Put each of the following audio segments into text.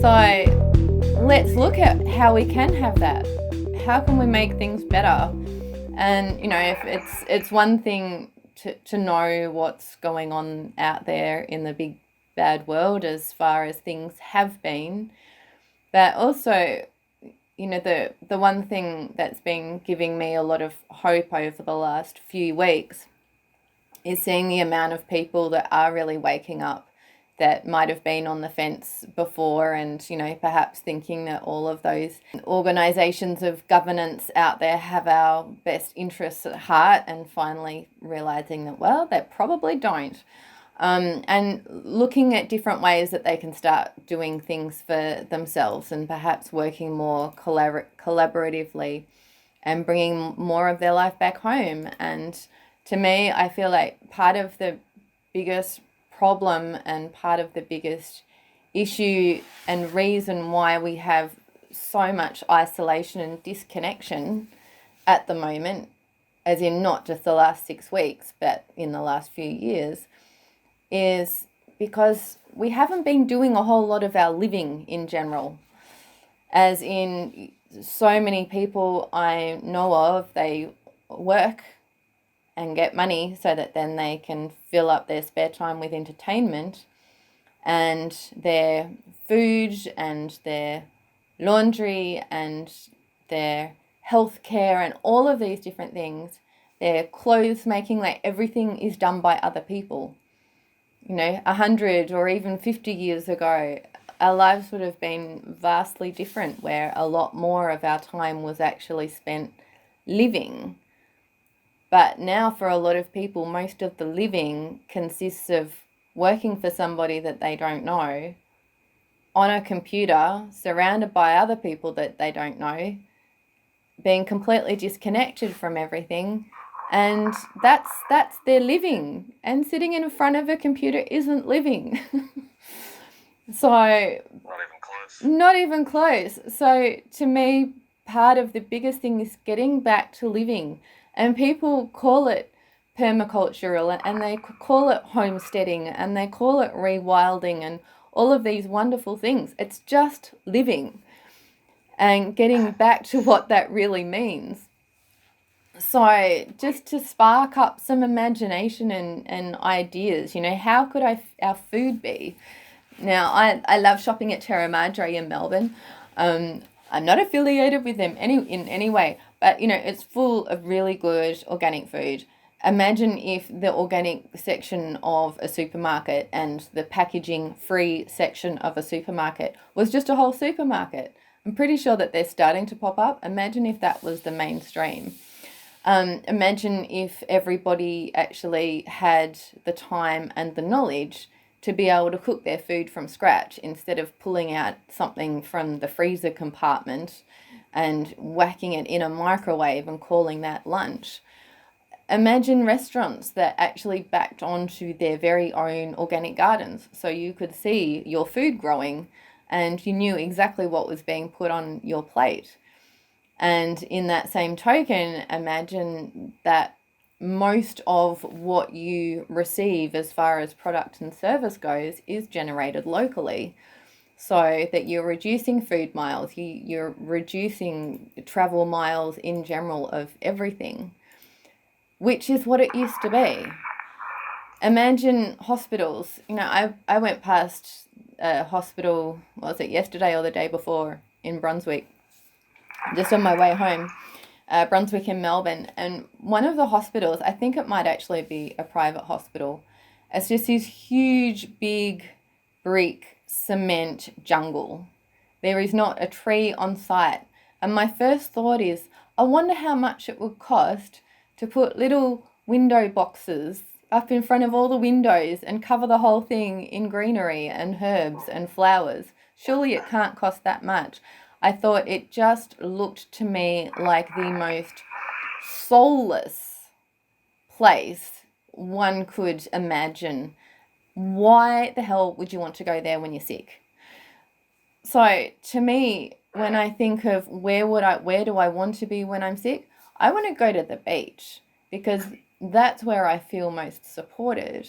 So let's look at how we can have that. How can we make things better? And, if it's one thing to know what's going on out there in the big bad world as far as things have been, but also, the one thing that's been giving me a lot of hope over the last few weeks is seeing the amount of people that are really waking up, that might have been on the fence before, and perhaps thinking that all of those organisations of governance out there have our best interests at heart, and finally realising that, well, they probably don't. And looking at different ways that they can start doing things for themselves, and perhaps working more collaboratively and bringing more of their life back home. And to me, I feel like part of the biggest problem and part of the biggest issue and reason why we have so much isolation and disconnection at the moment, as in not just the last 6 weeks, but in the last few years, is because we haven't been doing a whole lot of our living in general. As in, so many people I know of, they work and get money so that then they can fill up their spare time with entertainment, and their food and their laundry and their healthcare and all of these different things, their clothes making, like everything is done by other people. 100 or even 50 years ago, our lives would have been vastly different, where a lot more of our time was actually spent living. But now for a lot of people, most of the living consists of working for somebody that they don't know, on a computer, surrounded by other people that they don't know, being completely disconnected from everything. And that's their living. And sitting in front of a computer isn't living. So not even close. So to me, part of the biggest thing is getting back to living. And people call it permaculture, and they call it homesteading, and they call it rewilding, and all of these wonderful things. It's just living and getting back to what that really means. So just to spark up some imagination and ideas, how could our food be? Now, I love shopping at Terra Madre in Melbourne. I'm not affiliated with them in any way, but, it's full of really good organic food. Imagine if the organic section of a supermarket and the packaging free section of a supermarket was just a whole supermarket. I'm pretty sure that they're starting to pop up. Imagine if that was the mainstream. Imagine if everybody actually had the time and the knowledge to be able to cook their food from scratch, instead of pulling out something from the freezer compartment and whacking it in a microwave and calling that lunch. Imagine restaurants that actually backed onto their very own organic gardens, so you could see your food growing and you knew exactly what was being put on your plate. And in that same token, imagine that most of what you receive as far as product and service goes is generated locally, so that you're reducing food miles, you're reducing travel miles in general of everything, which is what it used to be. Imagine hospitals. I went past a hospital, was it yesterday or the day before, in Brunswick, just on my way home, Brunswick in Melbourne. And one of the hospitals, I think it might actually be a private hospital, it's just this huge, big brick cement jungle. There is not a tree on site. And my first thought is, I wonder how much it would cost to put little window boxes up in front of all the windows and cover the whole thing in greenery and herbs and flowers. Surely it can't cost that much. I thought it just looked to me like the most soulless place one could imagine. Why the hell would you want to go there when you're sick? So to me, when I think of where do I want to be when I'm sick, I want to go to the beach, because that's where I feel most supported.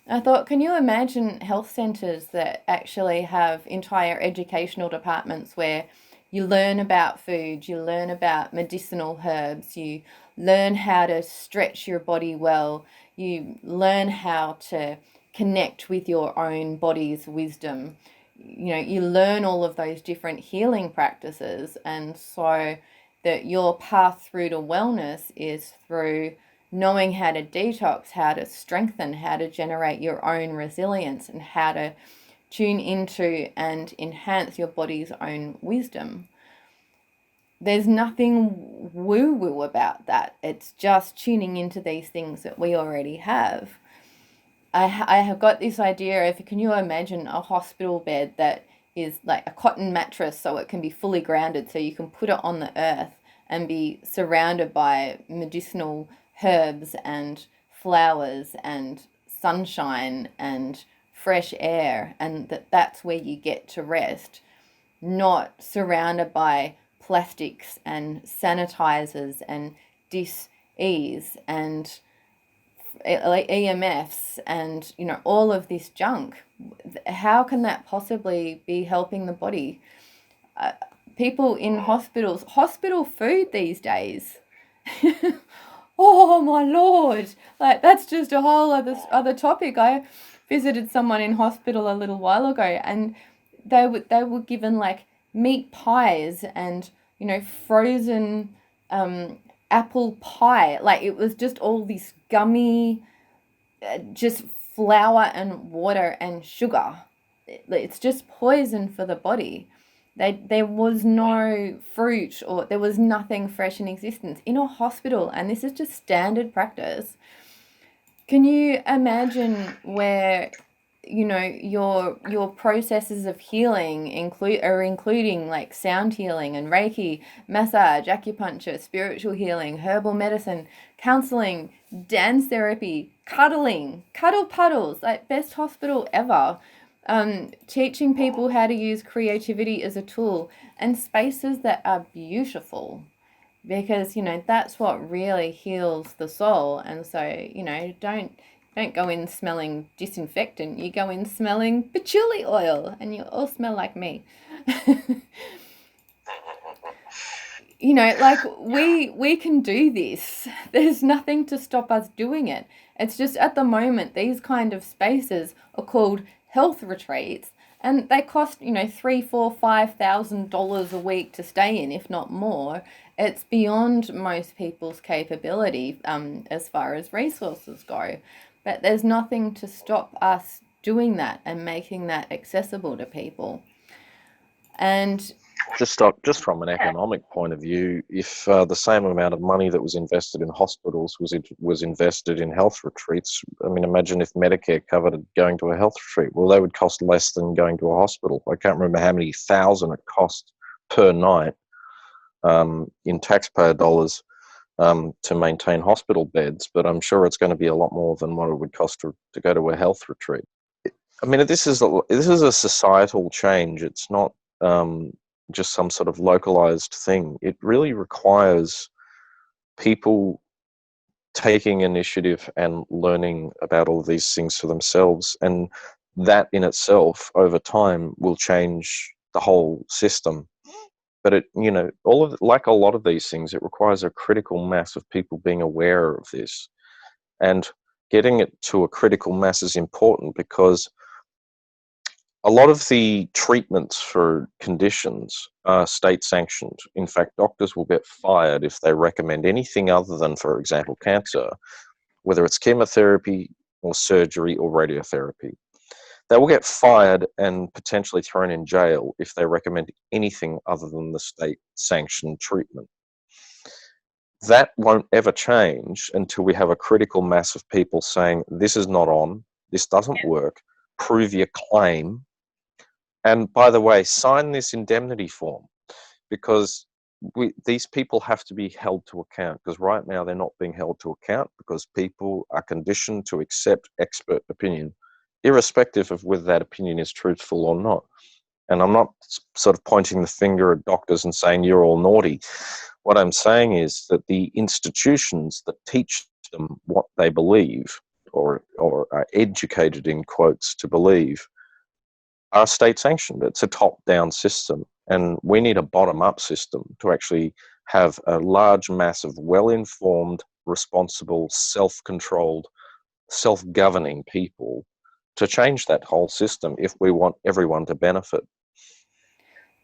I thought, can you imagine health centres that actually have entire educational departments where you learn about food, you learn about medicinal herbs, you learn how to stretch your body well, you learn how to connect with your own body's wisdom. You know, you learn all of those different healing practices, and so that your path through to wellness is through knowing how to detox, how to strengthen, how to generate your own resilience, and how to tune into and enhance your body's own wisdom. There's nothing woo woo about that. It's just tuning into these things that we already have. I have got this idea of, can you imagine a hospital bed that is like a cotton mattress so it can be fully grounded, so you can put it on the earth and be surrounded by medicinal herbs and flowers and sunshine and fresh air, and that's where you get to rest, not surrounded by plastics and sanitizers and dis-ease and like EMFs and, you know, all of this junk. How can that possibly be helping the body? People in hospitals, hospital food these days. Oh my lord! Like, that's just a whole other topic. I visited someone in hospital a little while ago, and they were given like meat pies and, you know, frozen apple pie. Like, it was just all this gummy, just flour and water and sugar. It's just poison for the body. There was no fruit, or there was nothing fresh in existence in a hospital, and this is just standard practice. Can you imagine where, you know, your processes of healing including like sound healing and Reiki, massage, acupuncture, spiritual healing, herbal medicine, counseling, dance therapy, cuddle puddles, like best hospital ever. Teaching people how to use creativity as a tool, and spaces that are beautiful, because, you know, that's what really heals the soul. And so, you know, don't go in smelling disinfectant. You go in smelling patchouli oil, and you all smell like me. You know, like, we can do this. There's nothing to stop us doing it. It's just, at the moment, these kind of spaces are called health retreats, and they cost, you know, $3, $4, $5,000 a week to stay in, if not more. It's beyond most people's capability, as far as resources go. But there's nothing to stop us doing that and making that accessible to people. And Just from an economic point of view, if the same amount of money that was invested in hospitals was invested in health retreats, I mean, imagine if Medicare covered going to a health retreat. Well, they would cost less than going to a hospital. I can't remember how many thousand it cost per night in taxpayer dollars to maintain hospital beds, but I'm sure it's going to be a lot more than what it would cost to go to a health retreat. I mean, this is a societal change. It's not just some sort of localized thing. It really requires people taking initiative and learning about all of these things for themselves, and that in itself, over time, will change the whole system. But it, you know, like a lot of these things, it requires a critical mass of people being aware of this, and getting it to a critical mass is important, because a lot of the treatments for conditions are state sanctioned. In fact, doctors will get fired if they recommend anything other than, for example, cancer, whether it's chemotherapy or surgery or radiotherapy. They will get fired and potentially thrown in jail if they recommend anything other than the state sanctioned treatment. That won't ever change until we have a critical mass of people saying, this is not on, this doesn't work, prove your claim. And by the way, sign this indemnity form, because these people have to be held to account, because right now they're not being held to account, because people are conditioned to accept expert opinion, irrespective of whether that opinion is truthful or not. And I'm not sort of pointing the finger at doctors and saying you're all naughty. What I'm saying is that the institutions that teach them what they believe or are educated in quotes to believe are state sanctioned. It's a top-down system, and we need a bottom-up system to actually have a large mass of well-informed, responsible, self-controlled, self-governing people to change that whole system if we want everyone to benefit.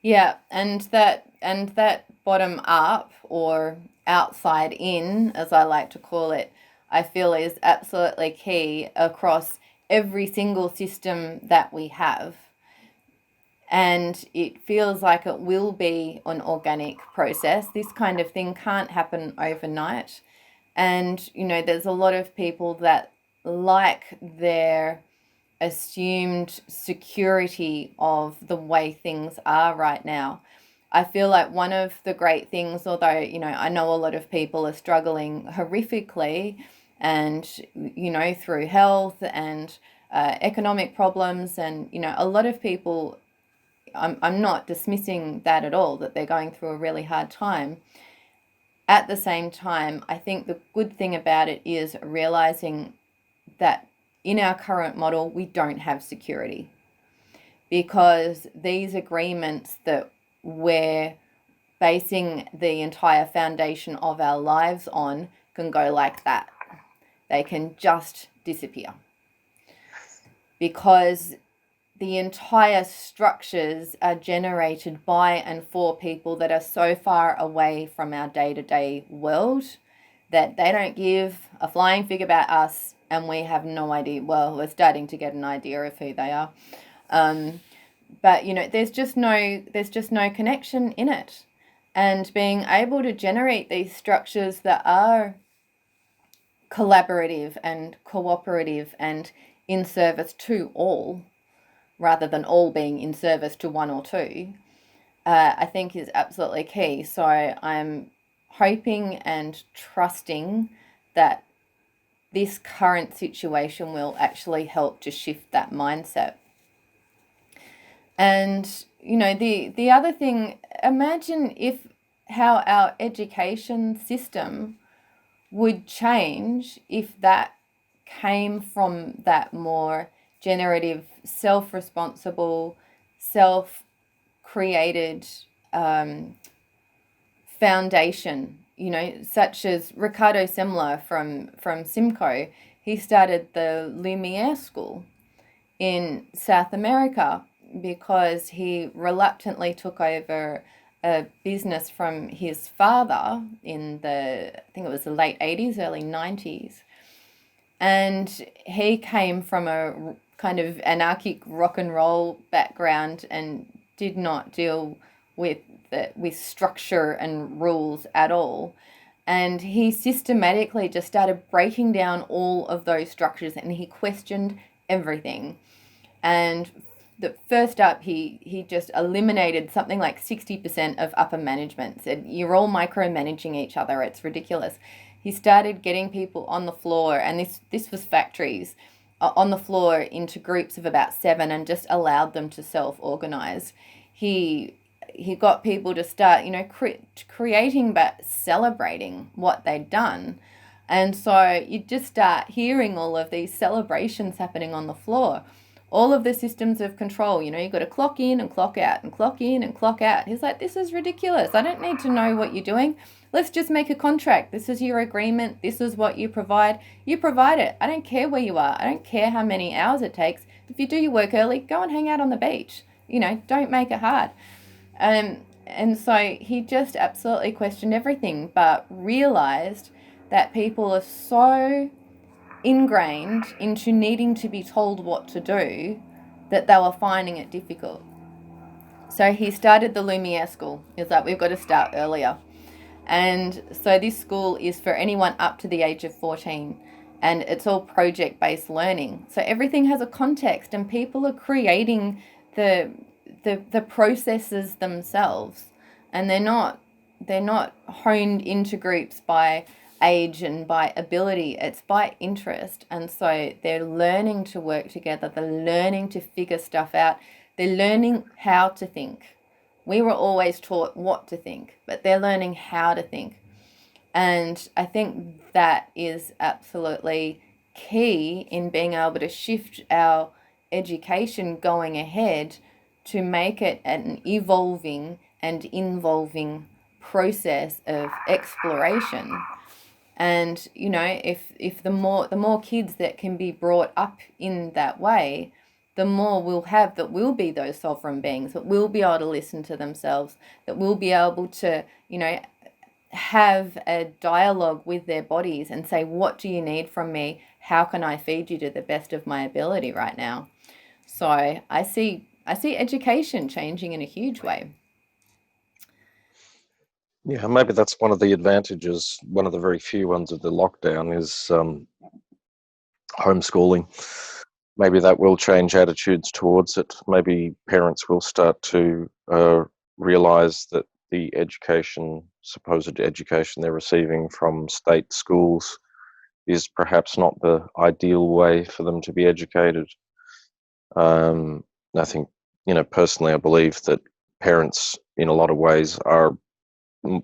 Yeah, and that bottom up or outside in, as I like to call it, I feel is absolutely key across every single system that we have. And it feels like it will be an organic process. This kind of thing can't happen overnight. And, there's a lot of people that like their assumed security of the way things are right now. I feel like one of the great things, although, I know a lot of people are struggling horrifically and, through health and economic problems, and, a lot of people, I'm not dismissing that at all, that they're going through a really hard time. At the same time, I think the good thing about it is realizing that in our current model, we don't have security, because these agreements that we're basing the entire foundation of our lives on can go like that. They can just disappear, because the entire structures are generated by and for people that are so far away from our day-to-day world that they don't give a flying fig about us, and we have no idea. Well, we're starting to get an idea of who they are. But, there's just no connection in it. And being able to generate these structures that are collaborative and cooperative and in service to all, rather than all being in service to one or two, I think is absolutely key. So I'm hoping and trusting that this current situation will actually help to shift that mindset. And, the other thing, imagine how our education system would change if that came from that more generative, self-responsible, self-created foundation, such as Ricardo Semler from Simcoe. He started the Lumiere School in South America because he reluctantly took over a business from his father in I think it was the late 80s, early 90s. And he came from a kind of anarchic rock and roll background and did not deal with structure and rules at all. And he systematically just started breaking down all of those structures, and he questioned everything. And first up, he just eliminated something like 60% of upper management. Said, you're all micromanaging each other. It's ridiculous. He started getting people on the floor, and this was factories, on the floor into groups of about 7, and just allowed them to self-organize. He got people to start, creating but celebrating what they'd done. And so you just start hearing all of these celebrations happening on the floor. All of the systems of control, you've got to clock in and clock out and clock in and clock out. He's like, this is ridiculous. I don't need to know what you're doing. Let's just make a contract. This is your agreement. This is what you provide. You provide it. I don't care where you are. I don't care how many hours it takes. If you do your work early, go and hang out on the beach. Don't make it hard. And so he just absolutely questioned everything, but realized that people are so ingrained into needing to be told what to do that they were finding it difficult. So he started the Lumiere School. He's like, we've got to start earlier. And so this school is for anyone up to the age of 14, and it's all project-based learning. So everything has a context, and people are creating the processes themselves, and they're not honed into groups by age and by ability. It's by interest. And so they're learning to work together. They're learning to figure stuff out. They're learning how to think. We were always taught what to think, but they're learning how to think. And I think that is absolutely key in being able to shift our education going ahead to make it an evolving and involving process of exploration. And if the more kids that can be brought up in that way, the more we'll have that will be those sovereign beings that will be able to listen to themselves, that will be able to have a dialogue with their bodies and say, what do you need from me? How can I feed you to the best of my ability right now? So I see education changing in a huge way. Yeah, maybe that's one of the advantages, one of the very few ones of the lockdown is homeschooling. Maybe that will change attitudes towards it. Maybe parents will start to realize that the supposed education they're receiving from state schools is perhaps not the ideal way for them to be educated. I think, personally, I believe that parents in a lot of ways are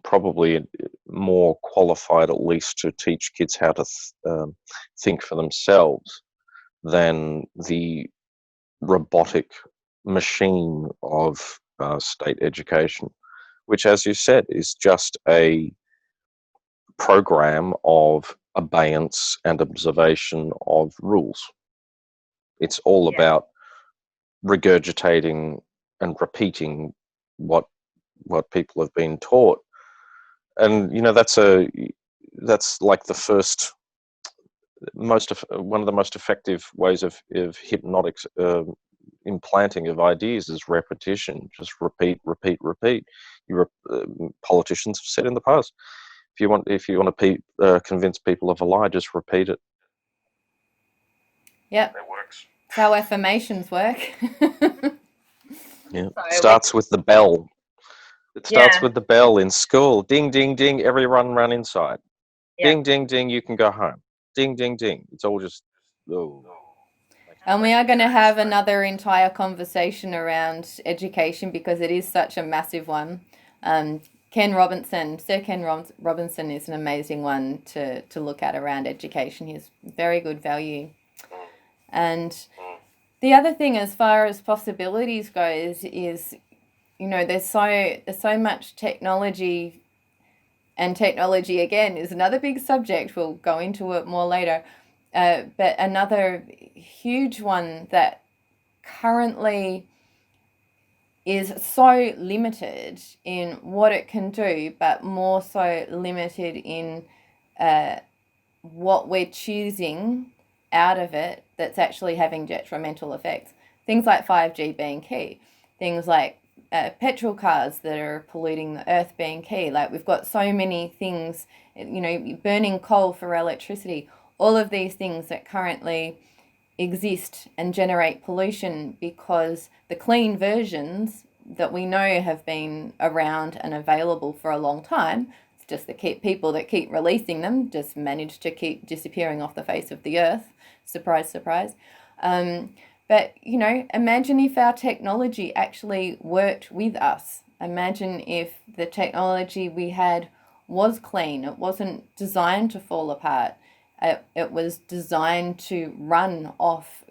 probably more qualified at least to teach kids how to think for themselves than the robotic machine of state education, which, as you said, is just a program of abeyance and observation of rules. It's all about regurgitating and repeating what people have been taught, and that's like the first one of the most effective ways of hypnotic implanting of ideas is repetition. Just repeat. Politicians have said in the past, if you want to convince people of a lie, just repeat it. Yep. That works. That's how affirmations work. Yeah. Starts with the bell. It starts with the bell in school. Ding, ding, ding. Everyone run inside. Ding, ding, ding. You can go home. Ding, ding, ding. It's all just. Oh. And we are going to have another entire conversation around education because it is such a massive one. Sir Ken Robinson is an amazing one to look at around education. He's very good value. And the other thing as far as possibilities goes is, there's so much technology, and technology again is another big subject. We'll go into it more later. But another huge one that currently is so limited in what it can do, but more so limited in what we're choosing out of it that's actually having detrimental effects. Things like 5G being key. Things like petrol cars that are polluting the earth being key. Like, we've got so many things, burning coal for electricity. All of these things that currently exist and generate pollution because the clean versions that we know have been around and available for a long time, it's just the people that keep releasing them just manage to keep disappearing off the face of the earth. Surprise, surprise. But, imagine if our technology actually worked with us. Imagine if the technology we had was clean. It wasn't designed to fall apart. It was designed to run off,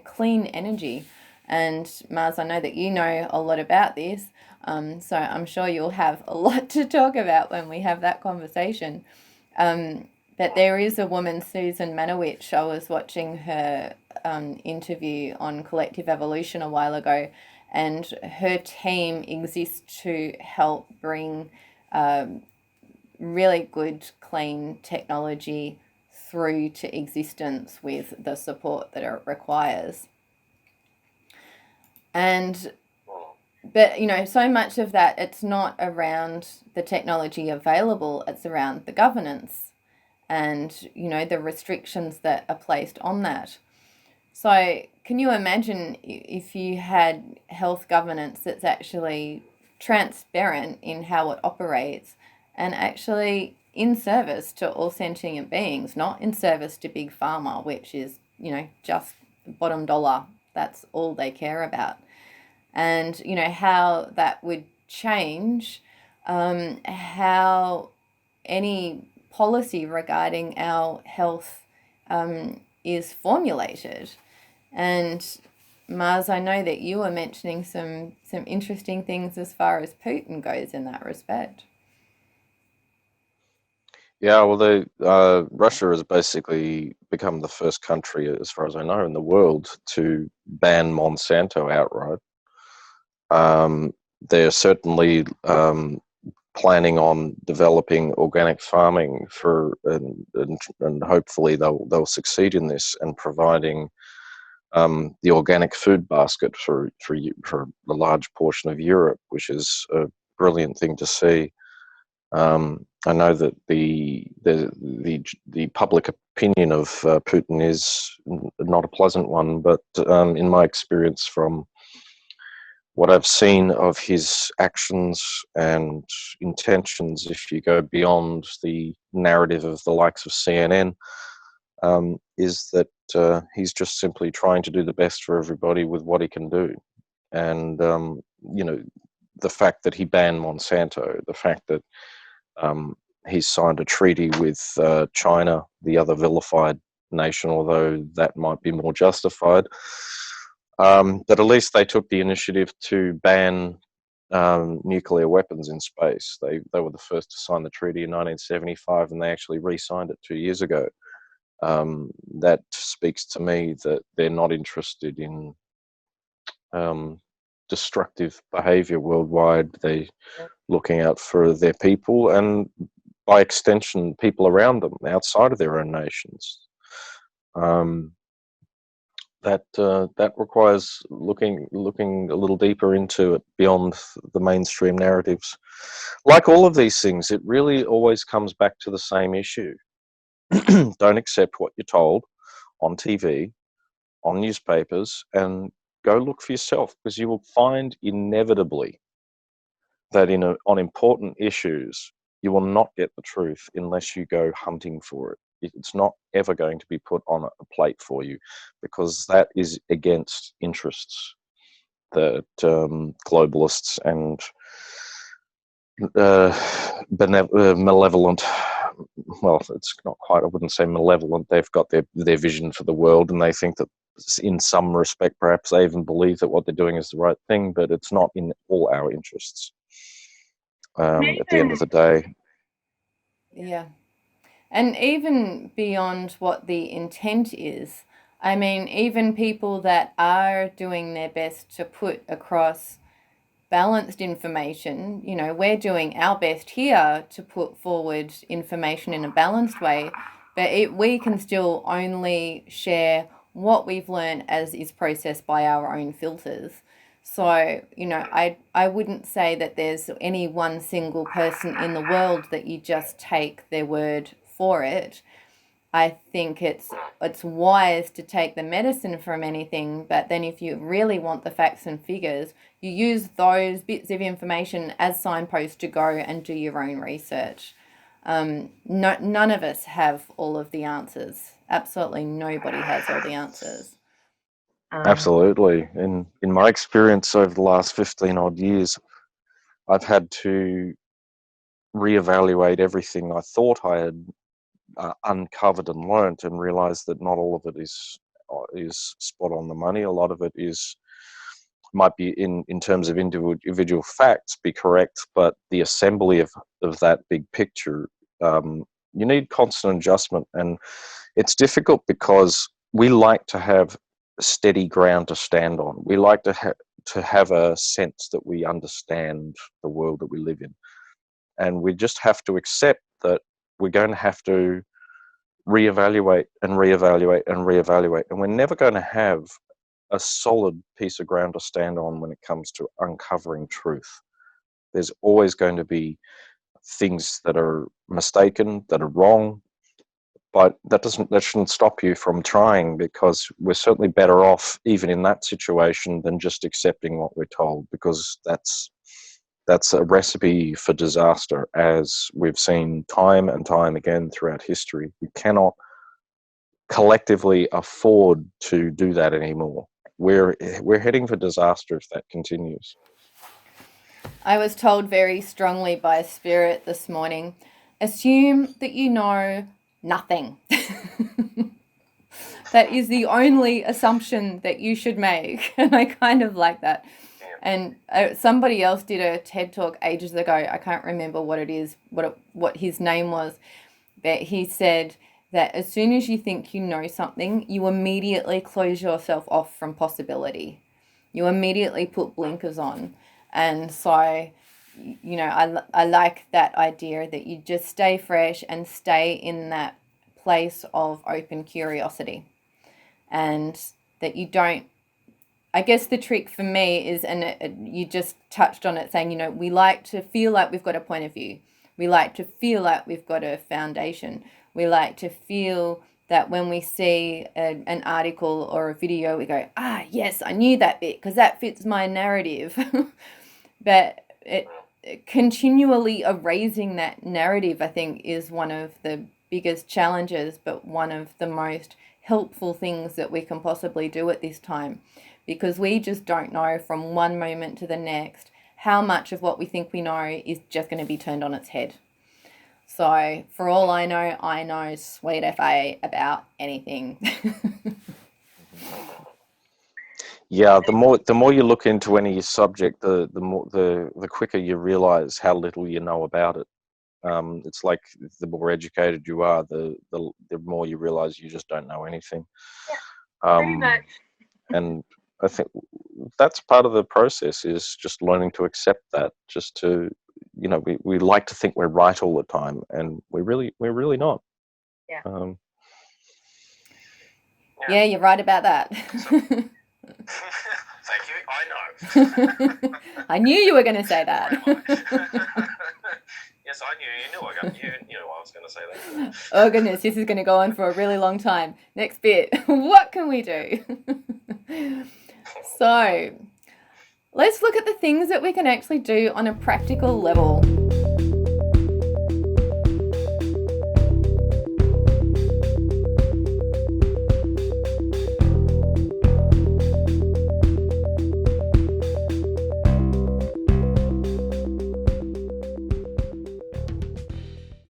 clean energy. And Mars, I know that you know a lot about this, so I'm sure you'll have a lot to talk about when we have that conversation. But there is a woman, Susan Manowitch. I was watching her interview on Collective Evolution a while ago, and her team exists to help bring really good, clean technology through to existence with the support that it requires. But so much of that, it's not around the technology available, it's around the governance and, the restrictions that are placed on that. So can you imagine if you had health governance that's actually transparent in how it operates and actually in service to all sentient beings, not in service to big pharma, which is, just bottom dollar. That's all they care about. And, how that would change how any policy regarding our health is formulated. And Mars, I know that you were mentioning some interesting things as far as Putin goes in that respect. Yeah, well, Russia has basically become the first country, as far as I know, in the world to ban Monsanto outright. They're certainly planning on developing organic farming and hopefully they'll succeed in this and providing the organic food basket for a large portion of Europe, which is a brilliant thing to see. I know that the public opinion of Putin is not a pleasant one, but in my experience from what I've seen of his actions and intentions, if you go beyond the narrative of the likes of CNN, is that he's just simply trying to do the best for everybody with what he can do. And, you know, the fact that he banned Monsanto, the fact that he's signed a treaty with China, the other vilified nation, although that might be more justified. But at least they took the initiative to ban nuclear weapons in space. They were the first to sign the treaty in 1975, and they actually re-signed it 2 years ago. That speaks to me that they're not interested in destructive behavior worldwide. They're looking out for their people and, by extension, people around them outside of their own nations. That requires looking a little deeper into it beyond the mainstream narratives. Like all of these things, it really always comes back to the same issue. Don't accept what you're told on TV, on newspapers, and go look for yourself, because you will find inevitably that on important issues, you will not get the truth unless you go hunting for it. It's not ever going to be put on a plate for you, because that is against interests that globalists and malevolent, well, it's not quite, I wouldn't say malevolent, they've got their vision for the world, and they think that in some respect perhaps they even believe that what they're doing is the right thing, but it's not in all our interests at the end of the day. Yeah. And even beyond what the intent is, I mean, even people that are doing their best to put across balanced information, you know, we're doing our best here to put forward information in a balanced way, but we can still only share what we've learned as is processed by our own filters. So, you know, I wouldn't say that there's any one single person in the world that you just take their word for it. I think it's wise to take the medicine from anything, but then if you really want the facts and figures, you use those bits of information as signposts to go and do your own research. None of us have all of the answers. Absolutely nobody has all the answers. Absolutely. In my experience over the last 15 odd years, I've had to reevaluate everything I thought I had uncovered and learnt, and realised that not all of it is spot on the money. A lot of it might be in terms of individual facts be correct, but the assembly of that big picture, you need constant adjustment, and it's difficult because we like to have steady ground to stand on. We like to have a sense that we understand the world that we live in, and we just have to accept that we're going to have to reevaluate and reevaluate and reevaluate, and we're never going to have a solid piece of ground to stand on when it comes to uncovering truth. There's always going to be things that are mistaken, that are wrong, but that shouldn't stop you from trying, because we're certainly better off even in that situation than just accepting what we're told, because that's a recipe for disaster, as we've seen time and time again throughout history. We cannot collectively afford to do that anymore. We're heading for disaster if that continues. I was told very strongly by Spirit this morning, assume that you know nothing. That is the only assumption that you should make. And I kind of like that. And somebody else did a TED talk ages ago. I can't remember what it is, what his name was. But he said that as soon as you think you know something, you immediately close yourself off from possibility. You immediately put blinkers on. And so, you know, I like that idea that you just stay fresh and stay in that place of open curiosity. And that you don't, I guess the trick for me is, and you just touched on it saying, you know, we like to feel like we've got a point of view. We like to feel like we've got a foundation. We like to feel that when we see an article or a video, we go, yes, I knew that bit because that fits my narrative. But continually erasing that narrative, I think, is one of the biggest challenges, but one of the most helpful things that we can possibly do at this time, because we just don't know from one moment to the next how much of what we think we know is just going to be turned on its head. So for all I know sweet FA about anything. Yeah, the more you look into any subject, the quicker you realize how little you know about it. It's like the more educated you are, the more you realize you just don't know anything. Yeah, pretty much. And I think that's part of the process, is just learning to accept that. Just to, you know, we like to think we're right all the time, and we're really not. Yeah. Yeah, you're right about that. Thank you. I know. I knew you were going to say that. Yes, I knew. You knew I was going to say that. Oh goodness, this is going to go on for a really long time. Next bit. What can we do? So, let's look at the things that we can actually do on a practical level.